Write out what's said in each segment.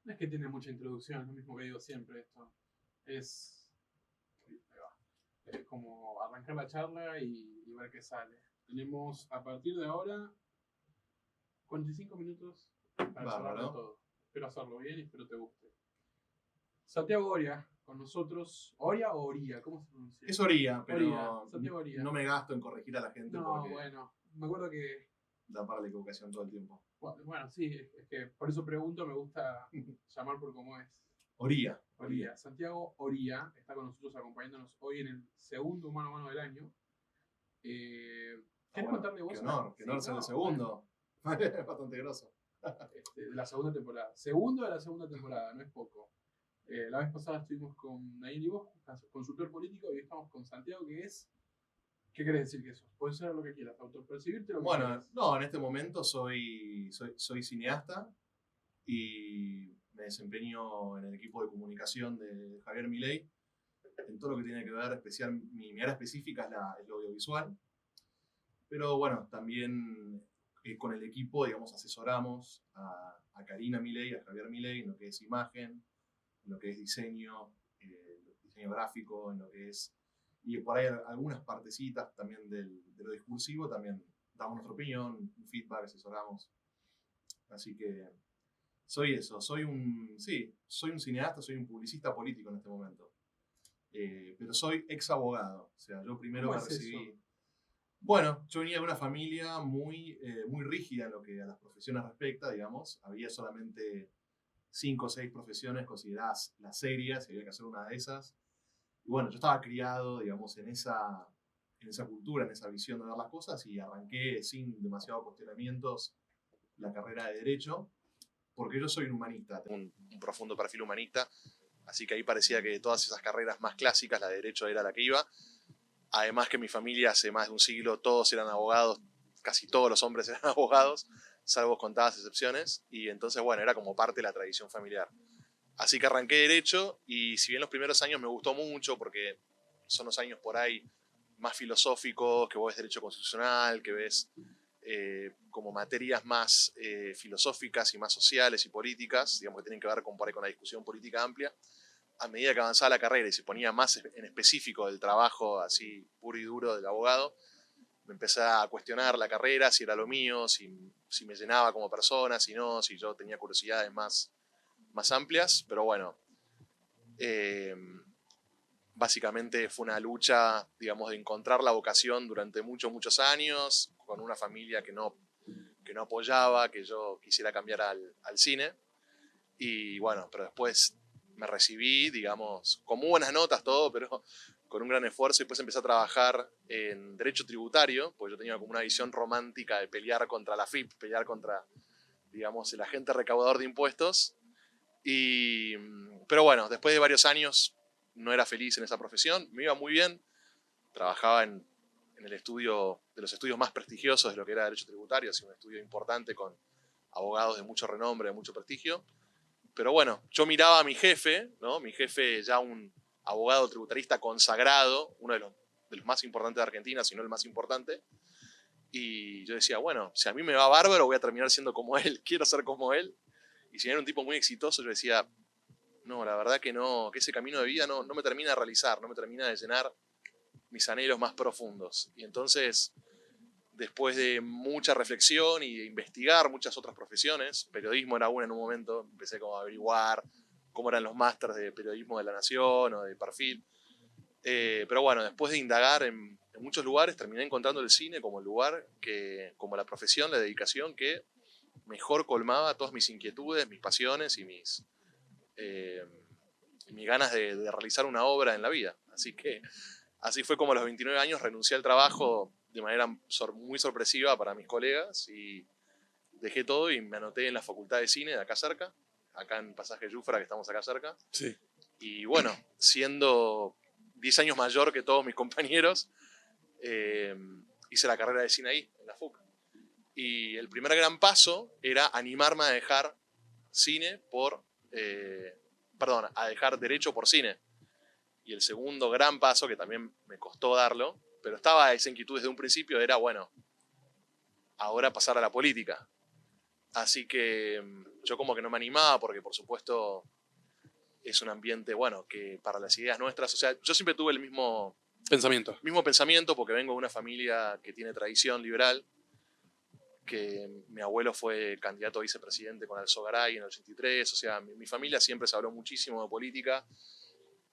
No es que tiene mucha introducción, es lo mismo que digo siempre esto. Es, ahí va. Es como arrancar la charla y ver qué sale. Tenemos a partir de ahora 45 minutos para charlar de Bárbaro. todo. Espero hacerlo bien y espero te guste. Santiago Oria, con nosotros. ¿Oria o Oria? ¿Cómo se pronuncia? Es Oría, Oria, pero Santiago Oria. no me gasto en corregir a la gente No, porque bueno, me acuerdo que. da para la equivocación todo el tiempo. Bueno, sí, es que por eso pregunto, me gusta llamar por cómo es. Oría. Oría. Santiago Oría está con nosotros acompañándonos hoy en el segundo mano a mano del año. ¿Querés contarle vos? Qué honor ser el segundo. Es bastante grosso. De la segunda temporada. Segundo de la segunda temporada, no es poco. La vez pasada estuvimos con Nayeli Vos, consultor político, y hoy estamos con Santiago, que es. ¿Qué querés decir que sos? Puedes ser lo que quieras, autopercibirte lo que quieras. No, en este momento soy cineasta y me desempeño en el equipo de comunicación de Javier Milei en todo lo que tiene que ver, mi área específica es lo audiovisual, pero bueno, también con el equipo, digamos, asesoramos a Karina Milei, a Javier Milei en lo que es imagen, en lo que es diseño gráfico, en lo que es, y por ahí algunas partecitas también de lo discursivo, también damos nuestra opinión, un feedback, asesoramos. Así que soy eso, soy un cineasta, soy un publicista político en este momento. Pero soy ex abogado, o sea, yo primero me recibí. Eso? Bueno, yo venía de una familia muy rígida en lo que a las profesiones respecta, digamos. Había solamente 5 o 6 profesiones consideradas las serias y había que hacer una de esas. Y bueno, yo estaba criado, digamos, en esa cultura, en esa visión de ver las cosas y arranqué sin demasiados cuestionamientos la carrera de Derecho, porque yo soy un humanista, tengo un profundo perfil humanista, así que ahí parecía que de todas esas carreras más clásicas, la de Derecho era la que iba. Además que mi familia hace más de un siglo todos eran abogados, casi todos los hombres eran abogados, salvo contadas excepciones, y entonces bueno, era como parte de la tradición familiar. Así que arranqué Derecho y si bien los primeros años me gustó mucho porque son los años por ahí más filosóficos, que vos ves Derecho Constitucional, que ves como materias más filosóficas y más sociales y políticas, digamos que tienen que ver con, por ahí, con la discusión política amplia, a medida que avanzaba la carrera y se ponía más en específico del trabajo así puro y duro del abogado, me empecé a cuestionar la carrera, si era lo mío, si me llenaba como persona, si no, si yo tenía curiosidades más amplias, pero bueno, básicamente fue una lucha, digamos, de encontrar la vocación durante muchos años, con una familia que no apoyaba que yo quisiera cambiar al cine, y bueno, pero después me recibí, digamos, con muy buenas notas todo, pero con un gran esfuerzo, y después empecé a trabajar en Derecho Tributario, porque yo tenía como una visión romántica de pelear contra la FIP, pelear contra, digamos, el agente recaudador de impuestos. Pero bueno, después de varios años no era feliz en esa profesión, me iba muy bien, trabajaba en el estudio, de los estudios más prestigiosos de lo que era Derecho Tributario, así un estudio importante con abogados de mucho renombre, de mucho prestigio. Pero bueno, yo miraba a mi jefe, ¿no? Mi jefe ya un abogado tributarista consagrado, uno de los más importantes de Argentina, si no el más importante, y yo decía, bueno, si a mí me va bárbaro voy a terminar siendo como él, quiero ser como él. Y si era un tipo muy exitoso, yo decía, no, la verdad que no, que ese camino de vida no me termina de realizar, no me termina de llenar mis anhelos más profundos. Y entonces, después de mucha reflexión y de investigar muchas otras profesiones, periodismo era una en un momento, empecé como a averiguar cómo eran los másters de periodismo de La Nación o de Perfil. Pero bueno, después de indagar en muchos lugares, terminé encontrando el cine como el lugar, como la profesión, la dedicación que mejor colmaba todas mis inquietudes, mis pasiones y mis ganas de realizar una obra en la vida. Así que así fue como a los 29 años renuncié al trabajo de manera muy sorpresiva para mis colegas y dejé todo y me anoté en la Facultad de Cine de acá cerca, acá en Pasaje Yufra, que estamos acá cerca. Sí. Y bueno, siendo 10 años mayor que todos mis compañeros, hice la carrera de cine ahí, en la FUC. Y el primer gran paso era animarme a dejar cine a dejar derecho por cine. Y el segundo gran paso, que también me costó darlo, pero estaba esa inquietud desde un principio, era, bueno, ahora pasar a la política. Así que yo como que no me animaba porque por supuesto es un ambiente, bueno, que para las ideas nuestras, o sea, yo siempre tuve el mismo pensamiento porque vengo de una familia que tiene tradición liberal, que mi abuelo fue candidato a vicepresidente con Alzogaray en el 83, o sea, mi familia siempre se habló muchísimo de política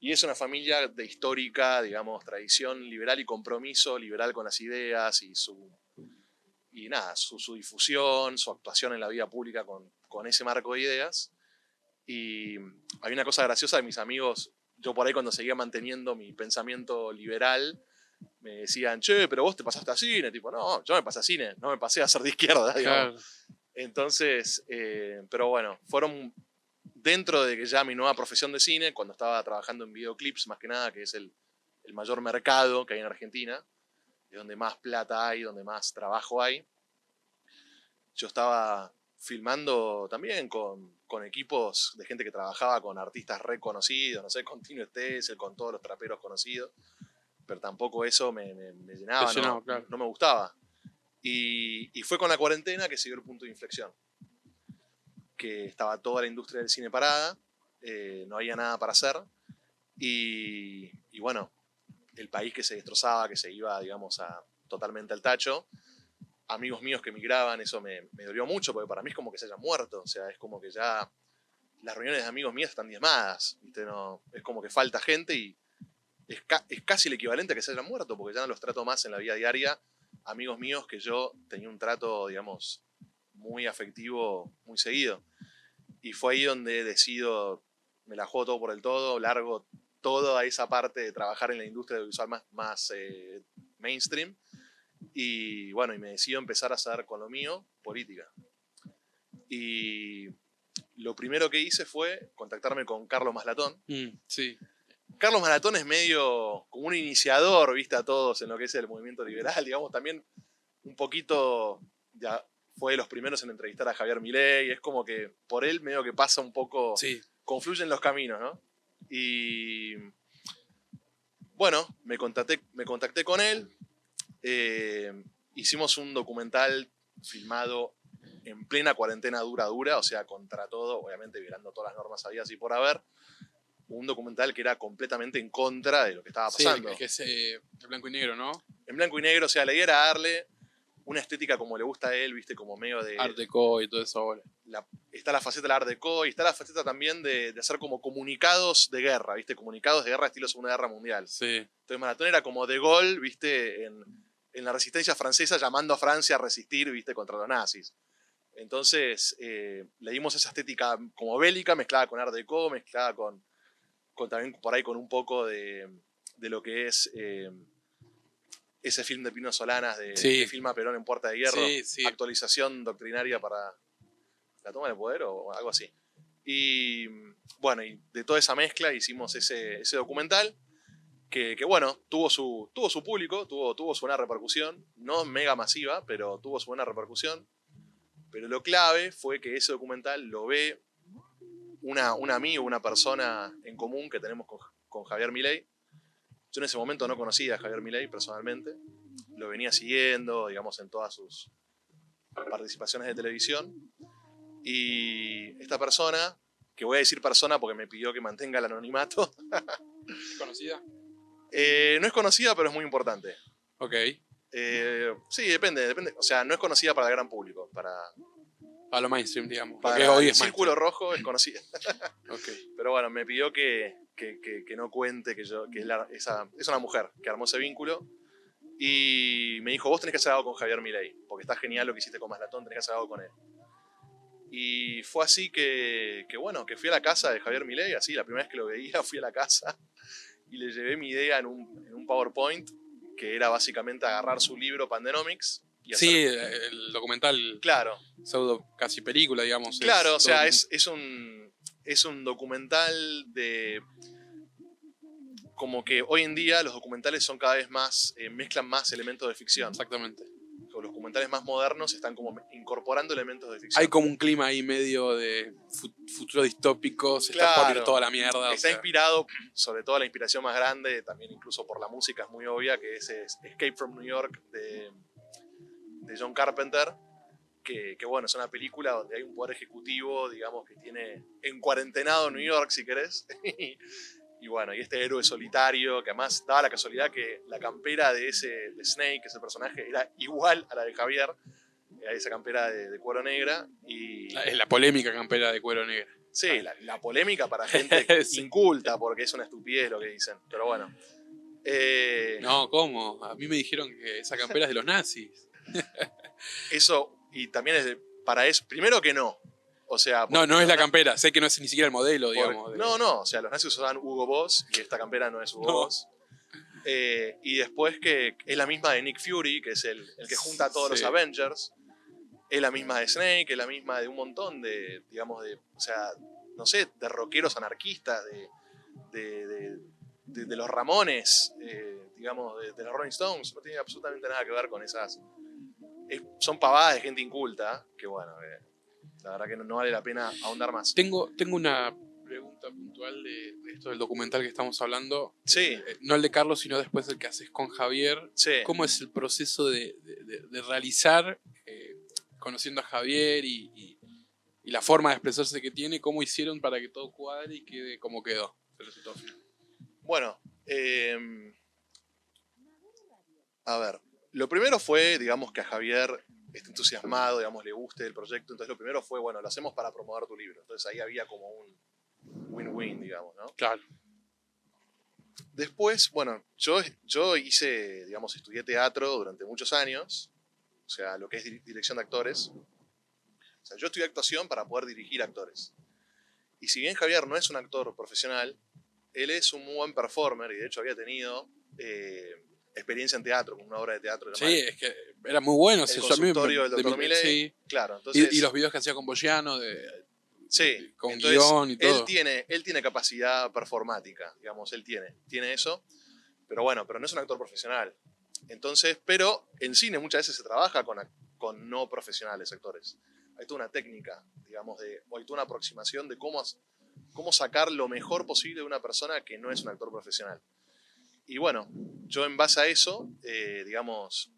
y es una familia de histórica, digamos, tradición liberal y compromiso liberal con las ideas y nada, su difusión, su actuación en la vida pública con ese marco de ideas. Y hay una cosa graciosa de mis amigos, yo por ahí cuando seguía manteniendo mi pensamiento liberal, me decían, che, pero vos te pasaste a cine. Tipo, no, yo me pasé a cine, no me pasé a ser de izquierda, digamos. Claro. Entonces, pero bueno, fueron dentro de que ya mi nueva profesión de cine, cuando estaba trabajando en videoclips, más que nada, que es el mayor mercado que hay en Argentina, es donde más plata hay, donde más trabajo hay. Yo estaba filmando también con equipos de gente que trabajaba con artistas reconocidos, no sé, con Tino Stessel, con todos los traperos conocidos, pero tampoco eso me llenaba, llenaba, claro. no me gustaba. Y fue con la cuarentena que siguió el punto de inflexión, que estaba toda la industria del cine parada, no había nada para hacer, y bueno, el país que se destrozaba, que se iba, digamos, totalmente al tacho, amigos míos que emigraban, eso me dolió mucho, porque para mí es como que se hayan muerto, o sea, es como que ya las reuniones de amigos míos están diezmadas, ¿viste? No, es como que falta gente y es casi el equivalente a que se hayan muerto, porque ya no los trato más en la vida diaria, amigos míos que yo tenía un trato, digamos, muy afectivo, muy seguido. Y fue ahí donde decido, me la juego todo por el todo, largo toda esa parte de trabajar en la industria audiovisual más mainstream. Y bueno, y me decido empezar a hacer con lo mío política. Y lo primero que hice fue contactarme con Carlos Maslatón. Sí. Carlos Maslatón es medio como un iniciador, viste, a todos en lo que es el movimiento liberal, digamos, también un poquito, ya fue de los primeros en entrevistar a Javier Milei, es como que por él medio que pasa un poco, Sí. confluyen los caminos, ¿no? Y bueno, me contacté con él, hicimos un documental filmado en plena cuarentena dura, o sea, contra todo, obviamente violando todas las normas habidas y por haber, un documental que era completamente en contra de lo que estaba pasando. Sí, que es en blanco y negro, ¿no? En blanco y negro, o sea, la idea era darle una estética como le gusta a él, viste, como medio de... Art Deco y todo eso ahora. Está la faceta del Art Deco y está la faceta también de hacer como comunicados de guerra, viste, comunicados de guerra estilo Segunda Guerra Mundial. Sí. Entonces Maratón era como De Gaulle, viste, en la resistencia francesa llamando a Francia a resistir, viste, contra los nazis. Entonces le dimos esa estética como bélica, mezclada con Art Deco, mezclada con también por ahí con un poco de lo que es ese film de Pino Solanas de filma Perón en Puerta de Hierro, actualización doctrinaria para la toma del poder o algo así. Y bueno, y de toda esa mezcla hicimos ese documental que bueno, tuvo su público, tuvo su buena repercusión, no mega masiva, pero tuvo su buena repercusión. Pero lo clave fue que ese documental lo ve un amigo, una persona en común que tenemos con Javier Milei. Yo en ese momento no conocía a Javier Milei personalmente, lo venía siguiendo, digamos, en todas sus participaciones de televisión. Y esta persona, que voy a decir persona porque me pidió que mantenga el anonimato. ¿Conocida? No es conocida, pero es muy importante. Ok. Sí, depende. O sea, no es conocida para el gran público, para lo mainstream, digamos. Para que hoy el es círculo rojo es conocida. Okay. Pero bueno, me pidió que no cuente que es una mujer que armó ese vínculo. Y me dijo, vos tenés que hacer algo con Javier Milei, porque está genial lo que hiciste con Maslatón, tenés que hacer algo con él. Y fue así que fui a la casa de Javier Milei, así, la primera vez que lo veía fui a la casa y le llevé mi idea en un PowerPoint, que era básicamente agarrar su libro Pandenomics. Sí, el documental. Claro. Pseudo casi película, digamos. Claro, o sea, es un documental de... Como que hoy en día los documentales son cada vez más... mezclan más elementos de ficción. Exactamente. Los documentales más modernos están como incorporando elementos de ficción. Hay como un clima ahí medio de futuro distópico, se está por ir toda la mierda. Está inspirado, sobre todo la inspiración más grande, también incluso por la música es muy obvia, que es Escape from New York de John Carpenter, que bueno, es una película donde hay un poder ejecutivo, digamos, que tiene encuarentenado New York, si querés. Y bueno, y este héroe solitario, que además daba la casualidad que la campera de Snake, que es el personaje, era igual a la de Javier, era esa campera de cuero negra. Y Es la polémica campera de cuero negra. sí, la polémica para gente Sí. inculta, porque es una estupidez lo que dicen, pero bueno. No, ¿cómo? A mí me dijeron que esa campera es de los nazis. Eso, y también es para eso, primero que no. O sea, No, no es la campera, sé que no es ni siquiera el modelo, digamos. No, o sea, los nazis usaban Hugo Boss y esta campera no es Hugo Boss. Y después que es la misma de Nick Fury, que es el que junta a todos los Avengers. Es la misma de Snake, es la misma de un montón de, digamos, o sea, no sé, de rockeros anarquistas, de los Ramones, digamos, de los Rolling Stones. No tiene absolutamente nada que ver con esas. Son pavadas de gente inculta, que bueno, la verdad que no vale la pena ahondar más. Tengo una pregunta puntual de esto del documental que estamos hablando. Sí. No el de Carlos, sino después el que haces con Javier. Sí. ¿Cómo es el proceso de realizar, conociendo a Javier y la forma de expresarse que tiene, cómo hicieron para que todo cuadre y quede como quedó el resultado final? Bueno, a ver, lo primero fue, digamos, que a Javier esté entusiasmado, digamos, le guste el proyecto. Entonces lo primero fue, bueno, lo hacemos para promover tu libro. Entonces ahí había como un win-win, digamos, ¿no? Claro. Después, bueno, yo hice, digamos, estudié teatro durante muchos años, o sea, lo que es dirección de actores. O sea, yo estudié actuación para poder dirigir actores. Y si bien Javier no es un actor profesional, él es un muy buen performer y de hecho había tenido experiencia en teatro, con una obra de teatro. Sí, es que era muy bueno. El consultorio del Dr. Milei. Sí. Claro, entonces, y los videos que hacía con Bogiano, sí, con entonces, guión y todo. Él tiene capacidad performática, digamos, él tiene eso, pero bueno, pero no es un actor profesional. Entonces, pero en cine muchas veces se trabaja con no profesionales actores. Hay toda una técnica, digamos, o hay toda una aproximación de cómo sacar lo mejor posible de una persona que no es un actor profesional. Y bueno, yo en base a eso, digamos,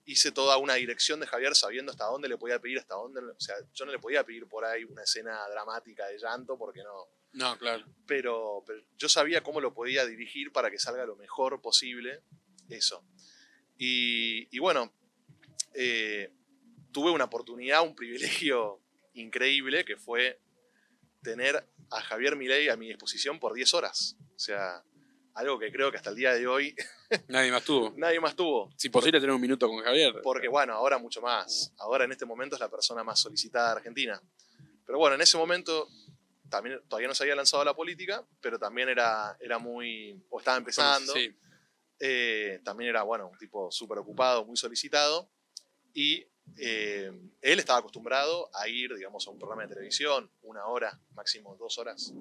hice toda una dirección de Javier sabiendo hasta dónde le podía pedir, hasta dónde. O sea, yo no le podía pedir por ahí una escena dramática de llanto porque no. No, claro. Pero yo sabía cómo lo podía dirigir para que salga lo mejor posible. Eso. Y bueno, tuve una oportunidad, un privilegio increíble que fue tener a Javier Milei a mi disposición por 10 horas. O sea, algo que creo que hasta el día de hoy nadie más tuvo. Nadie más tuvo. Si posible tener un minuto con Javier. Porque bueno, ahora mucho más. Ahora en este momento es la persona más solicitada de Argentina. Pero bueno, en ese momento también, todavía no se había lanzado a la política, pero también era muy. O estaba empezando. Sí. También era, bueno, un tipo súper ocupado, muy solicitado. Y él estaba acostumbrado a ir, digamos, a un programa de televisión, 1 hora, máximo 2 horas.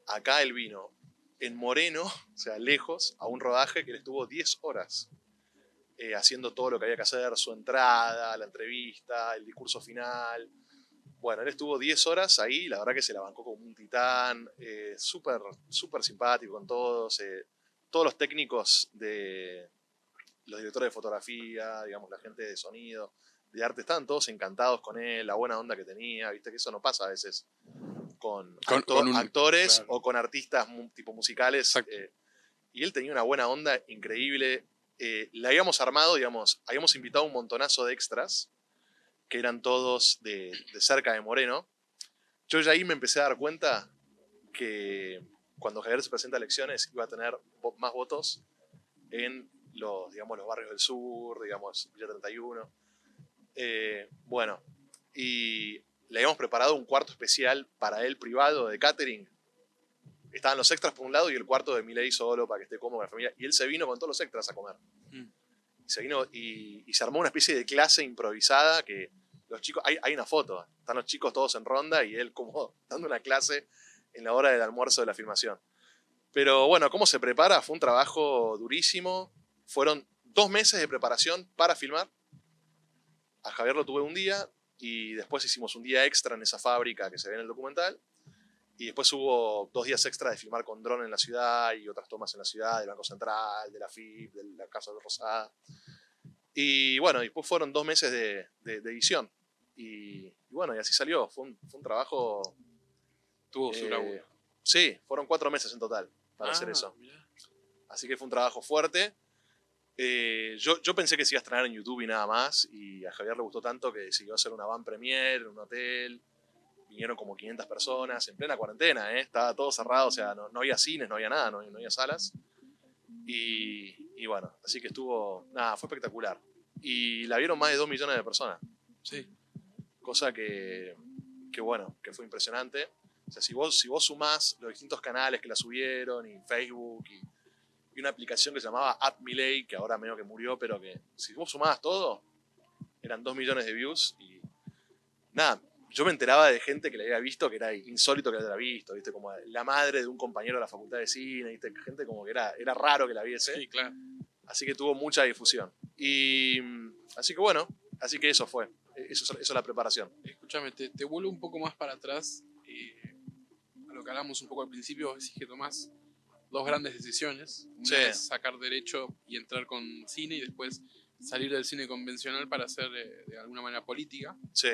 Acá él vino en Moreno, o sea, lejos, a un rodaje que él estuvo 10 horas haciendo todo lo que había que hacer, su entrada, la entrevista, el discurso final. Bueno, él estuvo 10 horas ahí, la verdad que se la bancó como un titán, súper simpático con todos, todos los técnicos los directores de fotografía, digamos, la gente de sonido, de arte, estaban todos encantados con él, la buena onda que tenía, viste que eso no pasa a veces con actores, claro, o con artistas tipo musicales. Y él tenía una buena onda increíble. La habíamos armado, digamos, habíamos invitado un montonazo de extras, que eran todos de cerca de Moreno. Yo ya ahí me empecé a dar cuenta que cuando Javier se presenta a elecciones iba a tener más votos en los barrios del sur, digamos, Villa 31. Bueno, y le habíamos preparado un cuarto especial para él privado de catering. Estaban los extras por un lado y el cuarto de Milei solo para que esté cómodo con la familia. Y él se vino con todos los extras a comer. Se vino y se armó una especie de clase improvisada que los chicos, hay una foto, están los chicos todos en ronda y él como dando una clase en la hora del almuerzo de la filmación. Pero bueno, ¿cómo se prepara? Fue un trabajo durísimo. Fueron 2 meses de preparación para filmar. A Javier lo tuve un día y después hicimos un día extra en esa fábrica que se ve en el documental. Y después hubo 2 días extra de filmar con dron en la ciudad y otras tomas en la ciudad, del Banco Central, de la FIP, de la Casa de Rosada. Y bueno, después fueron 2 meses de edición. Y bueno, y así salió. Fue un trabajo... Tuvo su laburo. Sí, fueron 4 meses en total para hacer eso. Mirá. Así que fue un trabajo fuerte. Yo pensé que se iba a estrenar en YouTube y nada más. Y a Javier le gustó tanto que decidió hacer una van premiere en un hotel. Vinieron como 500 personas en plena cuarentena, ¿eh? Estaba todo cerrado, o sea, no había cines, no había nada, no había salas. Y bueno, así que estuvo, nada, fue espectacular. Y la vieron más de 2 millones de personas. Sí. Cosa que bueno, que fue impresionante. O sea, si vos sumás los distintos canales que la subieron, y Facebook, y una aplicación que se llamaba @milei, que ahora medio que murió, pero que si vos sumabas todo, eran 2 millones de views. Y nada, yo me enteraba de gente que la había visto, que era insólito que la había visto, ¿viste? Como la madre de un compañero de la facultad de cine, ¿viste? Gente como que era raro que la viese. Sí, claro. Así que tuvo mucha difusión. Y así que bueno, así que eso fue. Eso es la preparación. Escúchame, te vuelvo un poco más para atrás. A lo que hablamos un poco al principio, decís que tomás 2 grandes decisiones. Una Sí. es sacar derecho y entrar con cine, y después salir del cine convencional para hacer de alguna manera política. Sí.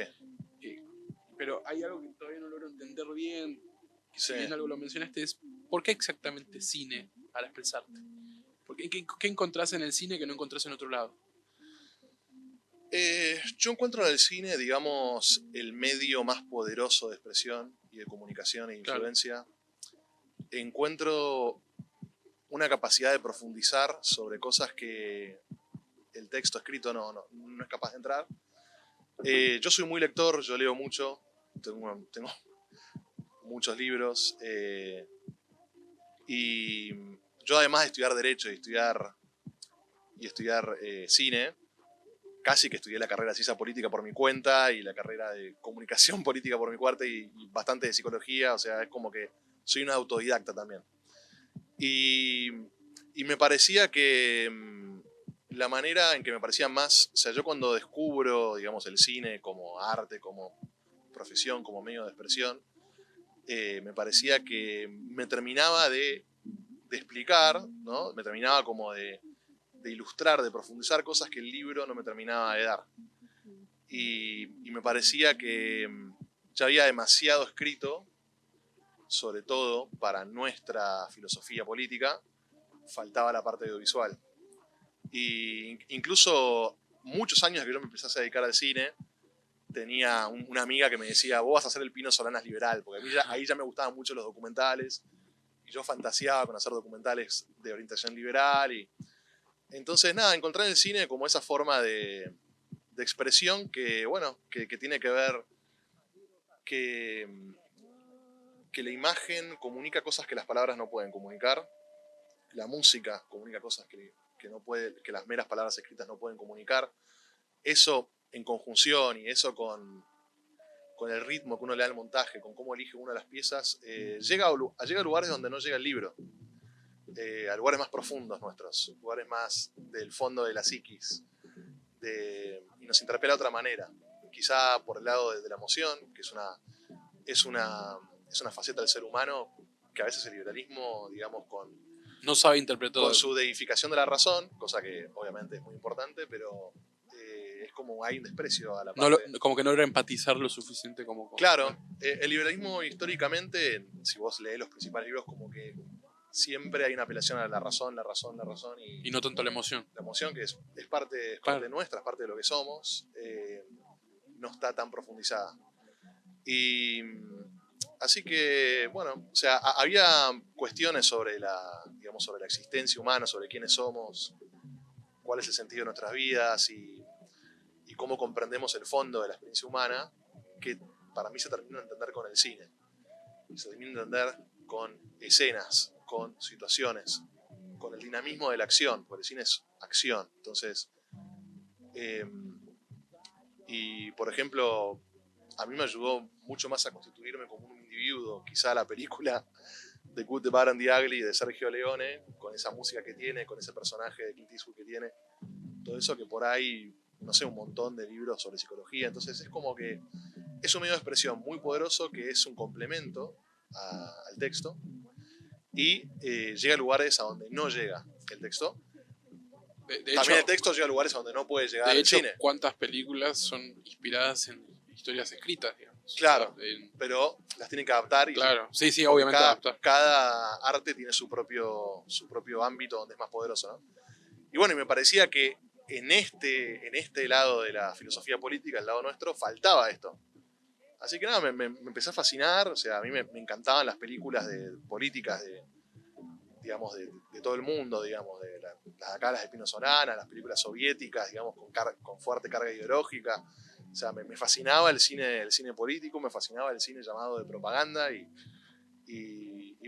Pero hay algo que todavía no logro entender bien, que si Sí. bien algo lo mencionaste, es ¿por qué exactamente cine para expresarte? ¿Qué encontrás en el cine que no encontrás en otro lado? Yo encuentro en el cine, digamos, el medio más poderoso de expresión y de comunicación e influencia. Claro. Encuentro una capacidad de profundizar sobre cosas que el texto escrito no es capaz de entrar. Yo soy muy lector, yo leo mucho, tengo muchos libros, y yo, además de estudiar Derecho y estudiar cine, casi que estudié la carrera de Ciencia Política por mi cuenta y la carrera de Comunicación Política por mi cuarta, y bastante de Psicología, o sea, es como que soy un autodidacta también. Y me parecía que la manera en que me parecía más, o sea, yo cuando descubro, digamos, el cine como arte, como profesión, como medio de expresión, me parecía que me terminaba de explicar, ¿no? Me terminaba como de ilustrar, de profundizar cosas que el libro no me terminaba de dar. Y me parecía que ya había demasiado escrito, sobre todo para nuestra filosofía política, faltaba la parte audiovisual. Y incluso muchos años que yo me empecé a dedicar al cine, tenía una amiga que me decía, vos vas a hacer el Pino Solanas liberal, porque a mí ahí ya me gustaban mucho los documentales, y yo fantaseaba con hacer documentales de orientación liberal. Y entonces, nada, encontré en el cine como esa forma de expresión que, bueno, que tiene que ver que la imagen comunica cosas que las palabras no pueden comunicar, la música comunica cosas que las meras palabras escritas no pueden comunicar. Eso en conjunción, y eso con el ritmo que uno le da al montaje, con cómo elige uno de las piezas, llega a lugares donde no llega el libro. A lugares más profundos nuestros, lugares más del fondo de la psiquis, y nos interpela de otra manera, quizá por el lado de la emoción, que es una faceta del ser humano que a veces el liberalismo, digamos, no sabe interpretar, con su deificación de la razón, cosa que obviamente es muy importante, pero es como hay un desprecio a la parte. Como que no logra empatizar lo suficiente como... Claro, el liberalismo históricamente, si vos lees los principales libros, como que siempre hay una apelación a la razón, y no tanto la emoción. La emoción, que es parte nuestra, es parte de lo que somos, no está tan profundizada. Y así que, bueno, o sea, había cuestiones sobre la existencia humana, sobre quiénes somos, cuál es el sentido de nuestras vidas, y cómo comprendemos el fondo de la experiencia humana, que para mí se terminó de entender con el cine. Se terminó de entender con escenas, con situaciones, con el dinamismo de la acción, porque el cine es acción. Entonces, y por ejemplo, a mí me ayudó mucho más a constituirme como un individuo, quizá la película The Good, The Bad and the Ugly de Sergio Leone, con esa música que tiene, con ese personaje de Clint Eastwood que tiene, todo eso que por ahí, no sé, un montón de libros sobre psicología. Entonces es como que es un medio de expresión muy poderoso que es un complemento al texto, y llega a lugares a donde no llega el texto, De También hecho, el texto llega a lugares donde no puede llegar de el hecho, cine. ¿cuántas películas son inspiradas en historias escritas, digamos? Claro, O sea, pero las tienen que adaptar claro, sí, porque obviamente adaptar. cada arte tiene su propio ámbito donde es más poderoso, ¿no? Y bueno, y me parecía que en este lado de la filosofía política, el lado nuestro, faltaba esto. Así que nada, me empecé a fascinar, o sea, a mí me encantaban las películas políticas digamos, de todo el mundo, digamos, las acá, las de Pino Solana, las películas soviéticas, digamos, con fuerte carga ideológica. O sea, me fascinaba el cine político, me fascinaba el cine llamado de propaganda y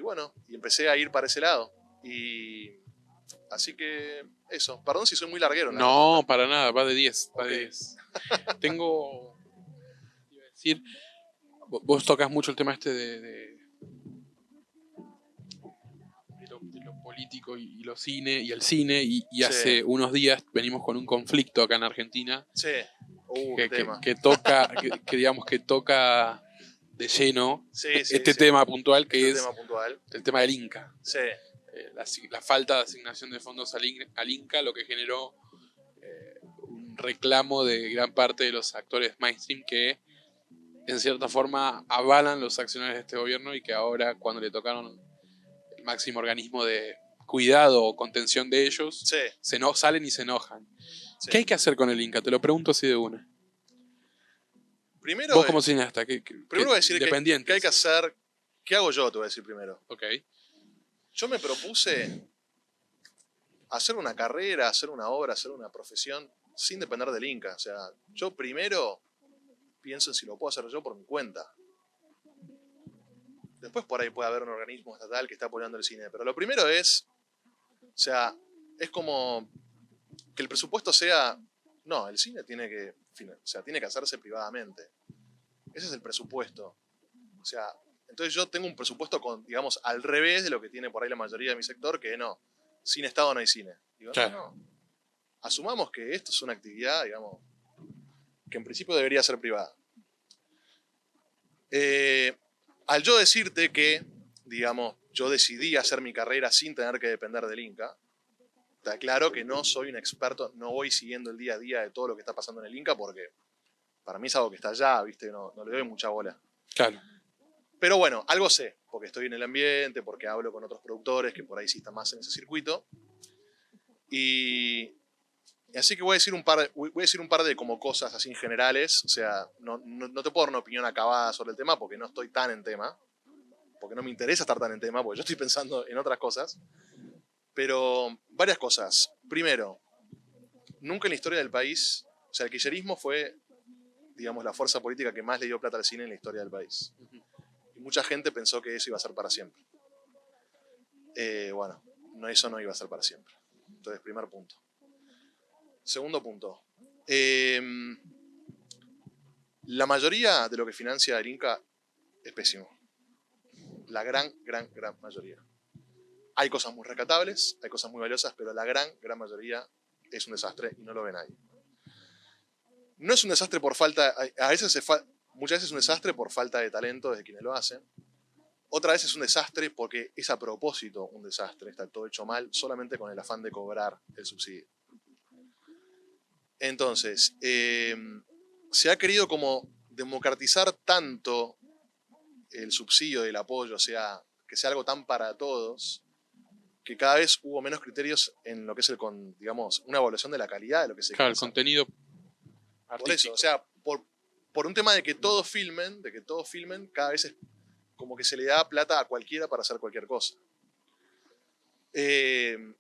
bueno, y empecé a ir para ese lado. Y así que eso, perdón si soy muy larguero en la No, respuesta. para nada, va de 10, va Ok. de 10. Tengo, iba a decir, vos tocas mucho el tema este de lo político y lo cine y el cine y Sí, hace unos días venimos con un conflicto acá en Argentina sí. Qué tema. que toca, digamos que toca de lleno Sí, sí, este sí. tema puntual que Este es tema puntual. el tema del Inca. Sí, La falta de asignación de fondos al Inca, lo que generó un reclamo de gran parte de los actores mainstream que en cierta forma avalan los accionarios de este gobierno y que ahora cuando le tocaron el máximo organismo de cuidado o contención de ellos, sí, salen y se enojan. sí. ¿Qué hay que hacer con el Inca? Te lo pregunto así de una. Primero, Vos como cineasta, primero voy a decir independiente. que hay que hacer. ¿Qué hago yo? Te voy a decir primero. Ok. Yo me propuse hacer una carrera, hacer una obra, hacer una profesión sin depender del Inca. O sea, yo primero pienso en si lo puedo hacer yo por mi cuenta. Después por ahí puede haber un organismo estatal que está apoyando el cine. Pero lo primero es, o sea, es como que el presupuesto sea, no, el cine tiene que, o sea, tiene que hacerse privadamente. Ese es el presupuesto. O sea, entonces yo tengo un presupuesto con, digamos, al revés de lo que tiene por ahí la mayoría de mi sector, que no, sin Estado no hay cine. Digo, Claro. no. Asumamos que esto es una actividad, digamos, que en principio debería ser privada. Al yo decirte que, digamos, yo decidí hacer mi carrera sin tener que depender del Inca, está claro que no soy un experto, no voy siguiendo el día a día de todo lo que está pasando en el Inca porque para mí es algo que está allá, ¿viste? No le doy mucha bola. Claro. Pero bueno, algo sé, porque estoy en el ambiente, porque hablo con otros productores que por ahí sí están más en ese circuito. Y así que voy a decir un par de como cosas así generales. O sea, no te puedo dar una opinión acabada sobre el tema porque no estoy tan en tema. Porque no me interesa estar tan en tema, porque yo estoy pensando en otras cosas. Pero varias cosas. Primero, nunca en la historia del país, o sea, el kirchnerismo fue, digamos, la fuerza política que más le dio plata al cine en la historia del país. Y mucha gente pensó que eso iba a ser para siempre. Bueno, eso no iba a ser para siempre. Entonces, primer punto. Segundo punto. La mayoría de lo que financia el Inca es pésimo. La gran mayoría. Hay cosas muy rescatables, hay cosas muy valiosas, pero la gran mayoría es un desastre y no lo ve nadie. No es un desastre por falta, muchas veces es un desastre por falta de talento de quienes lo hacen. Otra vez es un desastre porque es a propósito un desastre, está todo hecho mal solamente con el afán de cobrar el subsidio. Entonces, se ha querido como democratizar tanto el subsidio y el apoyo, o sea, que sea algo tan para todos, que cada vez hubo menos criterios en lo que es digamos, una evaluación de la calidad de lo que se Claro, el hacer. contenido Por artístico. eso, o sea, por un tema de que todos filmen, cada vez es como que se le da plata a cualquiera para hacer cualquier cosa.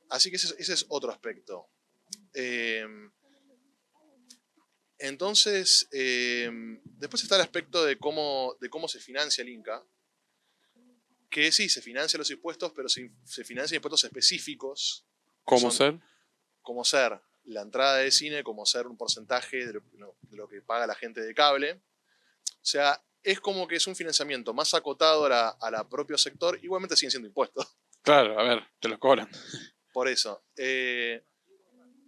Así que ese es otro aspecto. Entonces, después está el aspecto de cómo se financia el Inca, que sí, se financian los impuestos, pero se financian impuestos específicos. ¿Cómo ser? Como ser la entrada de cine, como ser un porcentaje de lo que paga la gente de cable. O sea, es como que es un financiamiento más acotado a la propio sector, igualmente siguen siendo impuestos. Claro, a ver, te los cobran. Por eso.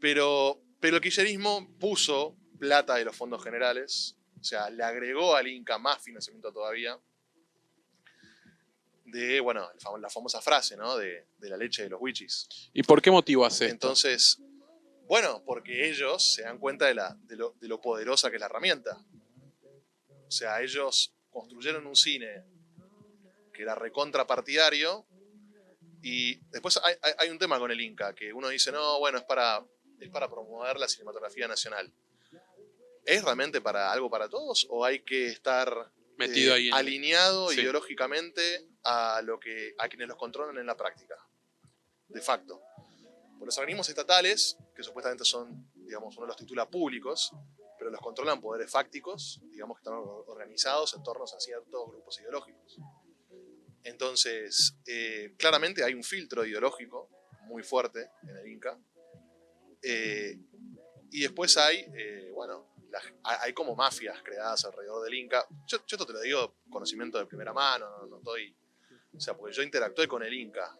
Pero el kirchnerismo puso plata de los fondos generales, o sea, le agregó al Inca más financiamiento todavía. De, bueno, la famosa frase, ¿no? De la leche de los wichis. ¿Y por qué motivo hace esto? Entonces, Bueno, porque ellos se dan cuenta de lo poderosa que es la herramienta. O sea, ellos construyeron un cine que era recontrapartidario y después hay un tema con el Inca, que uno dice, no, bueno, es para promover la cinematografía nacional. ¿Es realmente para algo para todos o hay que estar Metido ahí alineado sí. ideológicamente a quienes los controlan en la práctica? De facto. Por los organismos estatales, que supuestamente son, digamos, uno los titula públicos, pero los controlan poderes fácticos, digamos que están organizados en torno a ciertos grupos ideológicos. Entonces, claramente hay un filtro ideológico muy fuerte en el Inca. Y después hay, bueno, hay como mafias creadas alrededor del Inca. Yo esto te lo digo conocimiento de primera mano, no estoy... O sea, porque yo interactué con el Inca.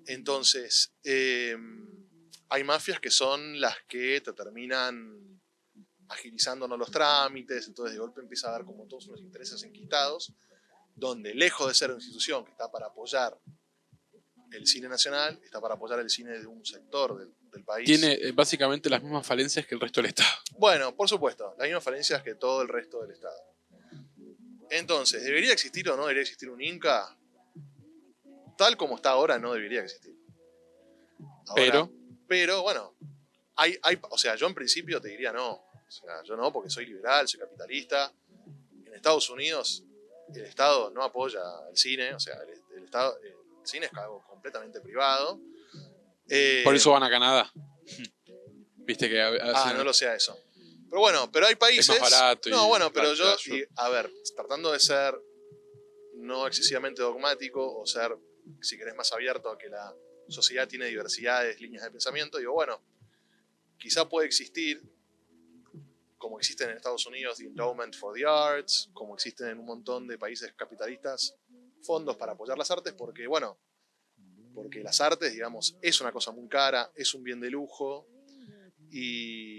Entonces, hay mafias que son las que te terminan agilizándonos los trámites, entonces de golpe empieza a haber como todos unos intereses enquistados, donde lejos de ser una institución que está para apoyar el cine nacional, está para apoyar el cine de un sector del país. Tiene básicamente las mismas falencias que el resto del Estado. Bueno, por supuesto, las mismas falencias que todo el resto del Estado. Entonces, ¿debería existir o no debería existir un Inca? Tal como está ahora, no debería existir. Ahora, pero bueno, o sea, yo en principio te diría no. O sea, yo no, porque soy liberal, soy capitalista. En Estados Unidos, el Estado no apoya el cine, o sea, el Estado, el cine es algo completamente privado. Por eso van a Canadá. Viste que no lo sé eso. Pero bueno, pero hay países. Es más barato. No, bueno, pero yo, a ver, tratando de ser no excesivamente dogmático o ser, si querés, más abierto a que la sociedad tiene diversidades, líneas de pensamiento, digo, bueno, quizá puede existir, como existen en Estados Unidos, the Endowment for the Arts, como existen en un montón de países capitalistas, fondos para apoyar las artes, porque, bueno, porque las artes, digamos, es una cosa muy cara, es un bien de lujo,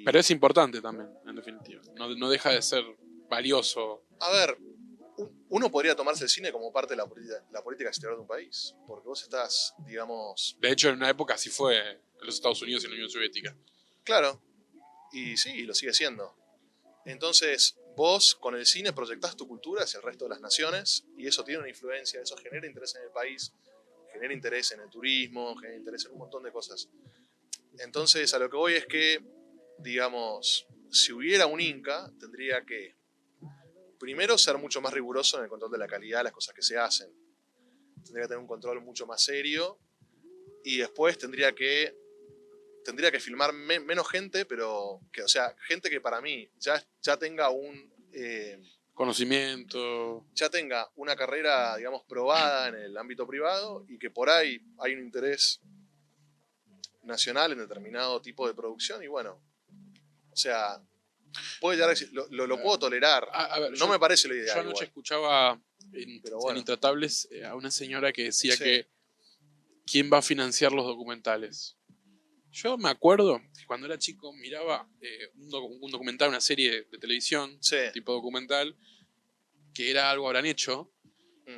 pero es importante también, en definitiva. No deja de ser valioso. A ver, uno podría tomarse el cine como parte de la política exterior de un país, porque vos estás, digamos... De hecho, en una época así fue en los Estados Unidos y en la Unión Soviética. Claro, y sí, lo sigue siendo. Entonces, vos con el cine proyectás tu cultura hacia el resto de las naciones y eso tiene una influencia, eso genera interés en el país, genera interés en el turismo, genera interés en un montón de cosas. Entonces, a lo que voy es que, digamos, si hubiera un Inca, tendría que, primero, ser mucho más riguroso en el control de la calidad de las cosas que se hacen. Tendría que tener un control mucho más serio y después tendría que filmar menos gente, pero que, o sea, gente que para mí ya tenga un conocimiento, ya tenga una carrera, digamos, probada en el ámbito privado y que por ahí hay un interés nacional en determinado tipo de producción y bueno, o sea, puede llegar a lo puedo tolerar. A ver, no me parece lo ideal. Yo anoche igual. escuchaba en Intratables a una señora que decía que ¿quién va a financiar los documentales? Yo me acuerdo que cuando era chico miraba un documental, una serie de televisión, tipo documental, que era Algo habrán hecho,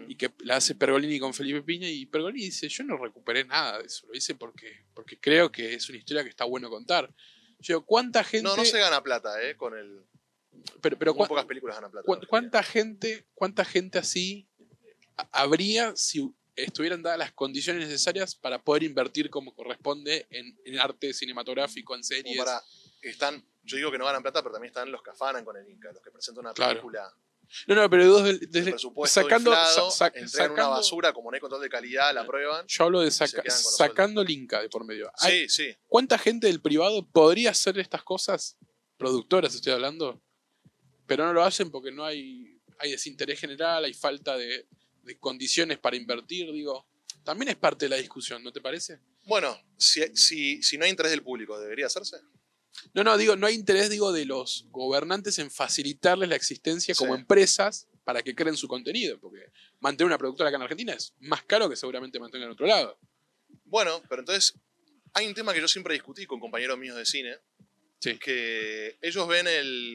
y que la hace Pergolini con Felipe Piña, y Pergolini dice, yo no recuperé nada de eso, lo hice porque creo que es una historia que está bueno contar. Yo digo, ¿cuánta gente...? No se gana plata, con el... Pero muy pocas películas ganan plata. ¿Cuánta gente así habría si estuvieran dadas las condiciones necesarias para poder invertir como corresponde en arte cinematográfico, en series? Yo digo que no ganan plata, pero también están los que afanan con el Inca, los que presentan una película... No, pero desde presupuesto entregan una basura, como no hay control de calidad, la prueban. Yo hablo de sacando el Inca de por medio. Sí. ¿Cuánta gente del privado podría hacer estas cosas? Productoras estoy hablando. Pero no lo hacen porque no hay desinterés general, hay falta de condiciones para invertir, digo. También es parte de la discusión, ¿no te parece? Bueno, si no hay interés del público, ¿debería hacerse? No hay interés, de los gobernantes en facilitarles la existencia como empresas para que creen su contenido, porque mantener una productora acá en Argentina es más caro que seguramente mantener en otro lado. Bueno, pero entonces hay un tema que yo siempre discutí con compañeros míos de cine, que ellos ven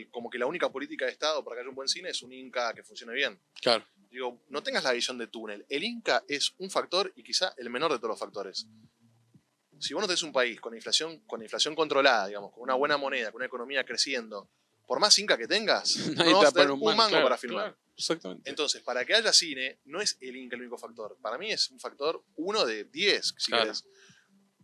como que la única política de Estado para que haya un buen cine es un Inca que funcione bien. Claro. Digo, no tengas la visión de túnel. El Inca es un factor y quizá el menor de todos los factores. si vos no tenés un país con inflación controlada, digamos, con una buena moneda, con una economía creciendo, por más Inca que tengas, Nadie no te va vas a a tener poner un mango claro, para filmar. claro, exactamente. Entonces, para que haya cine, no es el Inca el único factor. Para mí es un factor 1 de 10, si Claro. querés.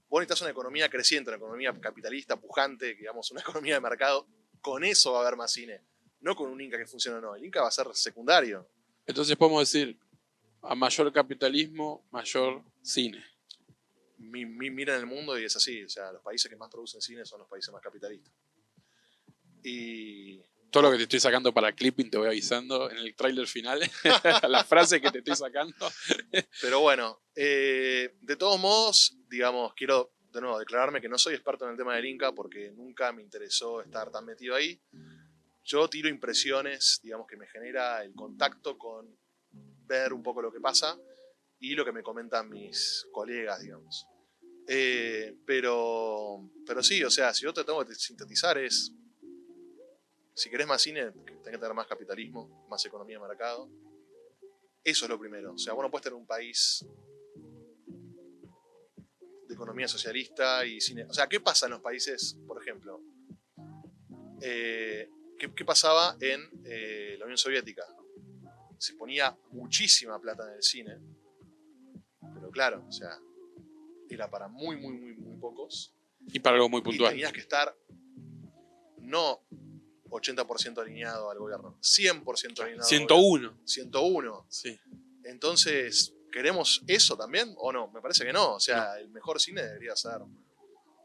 Vos necesitas una economía creciente, una economía capitalista, pujante, digamos, una economía de mercado. Con eso va a haber más cine. No con un Inca que funcione o no. El Inca va a ser secundario. Entonces podemos decir, a mayor capitalismo, mayor cine. Miran el mundo y es así. O sea, los países que más producen cine son los países más capitalistas. Y Todo lo que te estoy sacando para clipping te voy avisando en el tráiler final. La frase que te estoy sacando. Pero bueno, de todos modos, digamos, quiero de nuevo declararme que no soy experto en el tema del Inca porque nunca me interesó estar tan metido ahí. Yo tiro impresiones, digamos, que me genera el contacto con ver un poco lo que pasa y lo que me comentan mis colegas, digamos. Pero sí, o sea, si yo te tengo que sintetizar es, si querés más cine, tenés que tener más capitalismo, más economía de mercado. Eso es lo primero. O sea, vos no puedes tener un país de economía socialista y cine. O sea, ¿qué pasa en los países, por ejemplo? ¿Qué pasaba en la Unión Soviética? Se ponía muchísima plata en el cine, pero claro, o sea, era para muy pocos. Y para algo muy Y puntual. tenías que estar no 80% alineado al gobierno, 100% alineado 101. al gobierno. 101. Sí. Entonces, ¿queremos eso también o no? Me parece que no. O sea, el mejor cine debería ser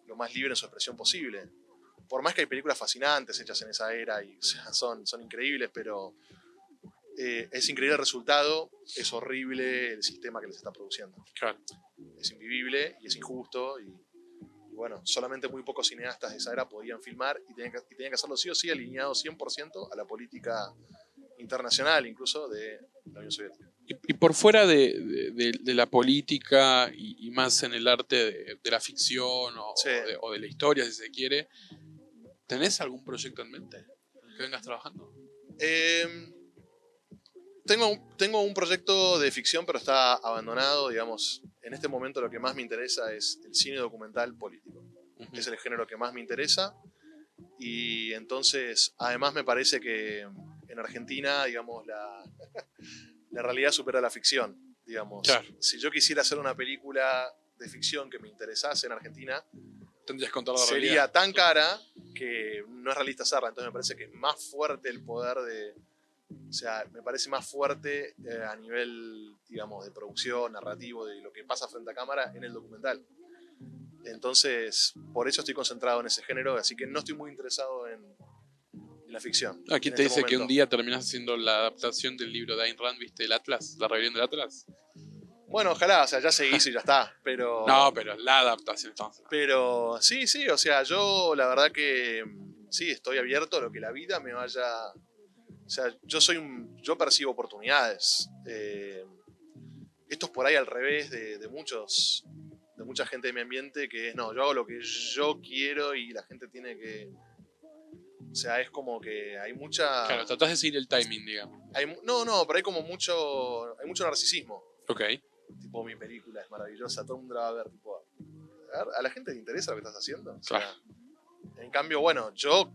lo más libre en su expresión posible. Por más que hay películas fascinantes hechas en esa era y o sea, son increíbles, pero es increíble el resultado, es horrible el sistema que les está produciendo. Claro. Es invivible y es injusto y bueno, solamente muy pocos cineastas de esa era podían filmar y tenían que hacerlo sí o sí alineado 100% a la política internacional, incluso de la Unión Soviética. Y por fuera de la política y más en el arte de la ficción Sí. o de la historia, si se quiere, ¿tenés algún proyecto en mente en el que vengas trabajando? Tengo un proyecto de ficción, pero está abandonado, digamos. En este momento lo que más me interesa es el cine documental político. Es el género que más me interesa. Y entonces, además me parece que en Argentina, digamos, la realidad supera la ficción. Digamos. Claro. Si yo quisiera hacer una película de ficción que me interesase en Argentina, Tendrías que contar la sería realidad. tan cara que no es realista hacerla. Entonces me parece que es más fuerte el poder de... O sea, me parece más fuerte a nivel, digamos, de producción, narrativo, de lo que pasa frente a cámara en el documental. Entonces, por eso estoy concentrado en ese género, así que no estoy muy interesado en la ficción. Aquí te dice que un día terminás haciendo la adaptación del libro de Ayn Rand, ¿viste? El Atlas, la rebelión del Atlas. Bueno, ojalá, o sea, ya se hizo y ya está, pero... No, pero la adaptación estamos. Pero sí, o sea, yo la verdad que sí, estoy abierto a lo que la vida me vaya... O sea, yo percibo oportunidades. Esto es por ahí al revés de mucha gente de mi ambiente que es, no, yo hago lo que yo quiero y la gente tiene que... O sea, es como que hay mucha... Claro, tratás de seguir el timing, digamos. No, pero hay como hay mucho narcisismo. Ok. Tipo, mi película es maravillosa, todo el mundo la va a ver, tipo... ¿A la gente le interesa lo que estás haciendo? O sea, Claro. En cambio, bueno, yo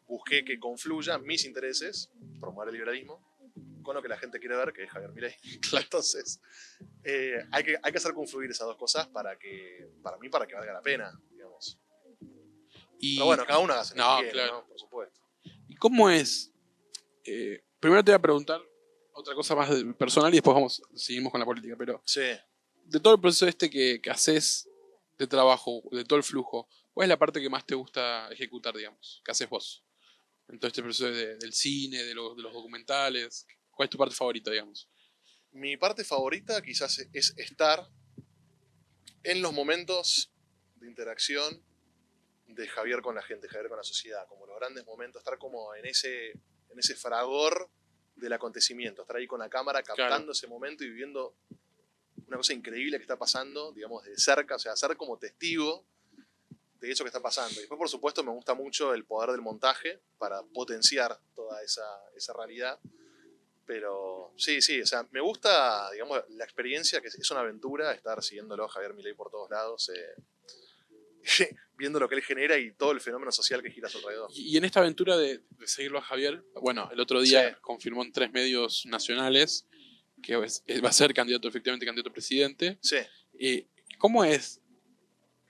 busqué que confluyan mis intereses, promover el liberalismo, con lo que la gente quiere ver, que es Javier Milei. Entonces, hay que hacer confluir esas dos cosas para que valga la pena, digamos. Pero bueno, cada uno hace lo que quiere, claro. ¿no? Por supuesto. ¿Y cómo es? Primero te voy a preguntar otra cosa más personal y después seguimos con la política, pero Sí. de todo el proceso que haces de trabajo, de todo el flujo, ¿cuál es la parte que más te gusta ejecutar, digamos? ¿Qué haces vos? En todo este proceso del cine, de los documentales. ¿Cuál es tu parte favorita, digamos? Mi parte favorita quizás es estar en los momentos de interacción de Javier con la gente, Javier con la sociedad, como los grandes momentos, estar como en ese fragor del acontecimiento, estar ahí con la cámara captando Claro. ese momento y viviendo una cosa increíble que está pasando, digamos, de cerca, o sea, ser como testigo de eso que está pasando. Y después, por supuesto, me gusta mucho el poder del montaje para potenciar toda esa realidad. Pero sí, o sea, me gusta, digamos, la experiencia, que es una aventura estar siguiéndolo a Javier Milei por todos lados. viendo lo que él genera y todo el fenómeno social que gira a su alrededor. Y en esta aventura de seguirlo a Javier, bueno, el otro día Sí. confirmó en 3 medios nacionales que va a ser efectivamente candidato a presidente. Sí. ¿Cómo es,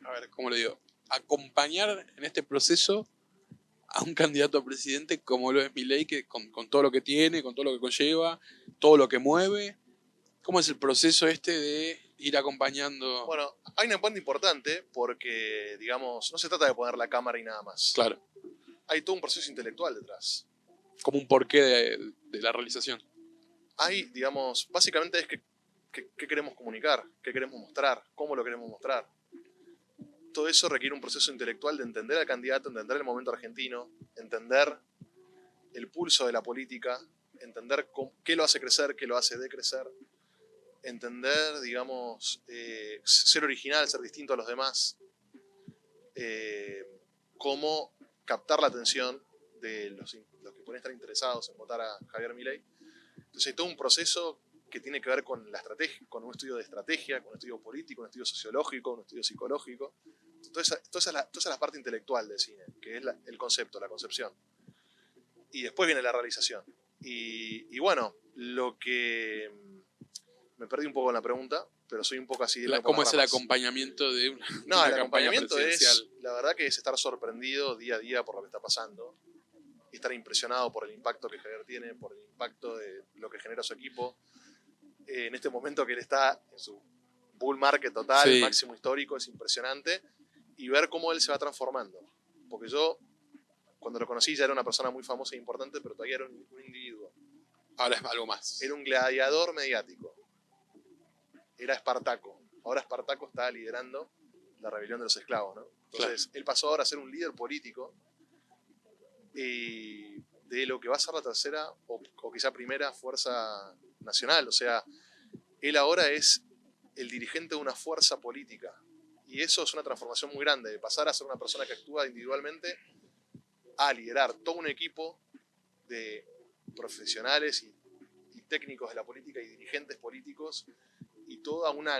a ver, cómo le digo, acompañar en este proceso a un candidato a presidente como lo es Milei, que con todo lo que tiene, con todo lo que conlleva, todo lo que mueve? ¿Cómo es el proceso de ir acompañando? Bueno, hay una parte importante porque, digamos, no se trata de poner la cámara y nada más. Claro, Hay todo un proceso intelectual detrás. como un porqué de la realización. Hay, digamos, básicamente es qué queremos comunicar, qué queremos mostrar, cómo lo queremos mostrar. Todo eso requiere un proceso intelectual de entender al candidato, entender el momento argentino, entender el pulso de la política, entender qué lo hace crecer, qué lo hace decrecer, entender, digamos, ser original, ser distinto a los demás, cómo captar la atención de los que pueden estar interesados en votar a Javier Milei. Entonces hay todo un proceso que tiene que ver con la estrategia, con un estudio de estrategia, con un estudio político, un estudio sociológico, un estudio psicológico. Toda esa es la parte intelectual del cine, que es el concepto, la concepción. Y después viene la realización. Y bueno, lo que... Me perdí un poco en la pregunta, pero soy un poco así. ¿Cómo es el acompañamiento de una, no, de el una campaña acompañamiento presidencial? la verdad que es estar sorprendido día a día por lo que está pasando. Y estar impresionado por el impacto que Javier tiene, por el impacto de lo que genera su equipo. En este momento que él está en su bull market total, Sí. máximo histórico, es impresionante. Y ver cómo él se va transformando. Porque yo, cuando lo conocí, ya era una persona muy famosa e importante, pero todavía era un individuo. Ahora es algo más. Era un gladiador mediático. Era Espartaco. Ahora Espartaco está liderando la rebelión de los esclavos, ¿no? Entonces, él pasó ahora a ser un líder político de lo que va a ser la tercera o quizá primera fuerza nacional. O sea, él ahora es el dirigente de una fuerza política. Y eso es una transformación muy grande, de pasar a ser una persona que actúa individualmente a liderar todo un equipo de profesionales y técnicos de la política y dirigentes políticos y toda una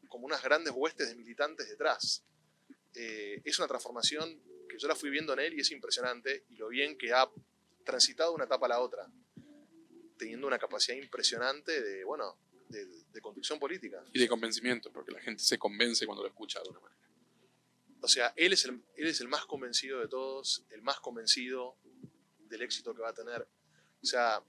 como unas grandes huestes de militantes detrás. Es una transformación que yo la fui viendo en él y es impresionante, y lo bien que ha transitado de una etapa a la otra, teniendo una capacidad impresionante de conducción política. Y de convencimiento, porque la gente se convence cuando lo escucha de una manera. O sea, él es el más convencido de todos, el más convencido del éxito que va a tener. O sea,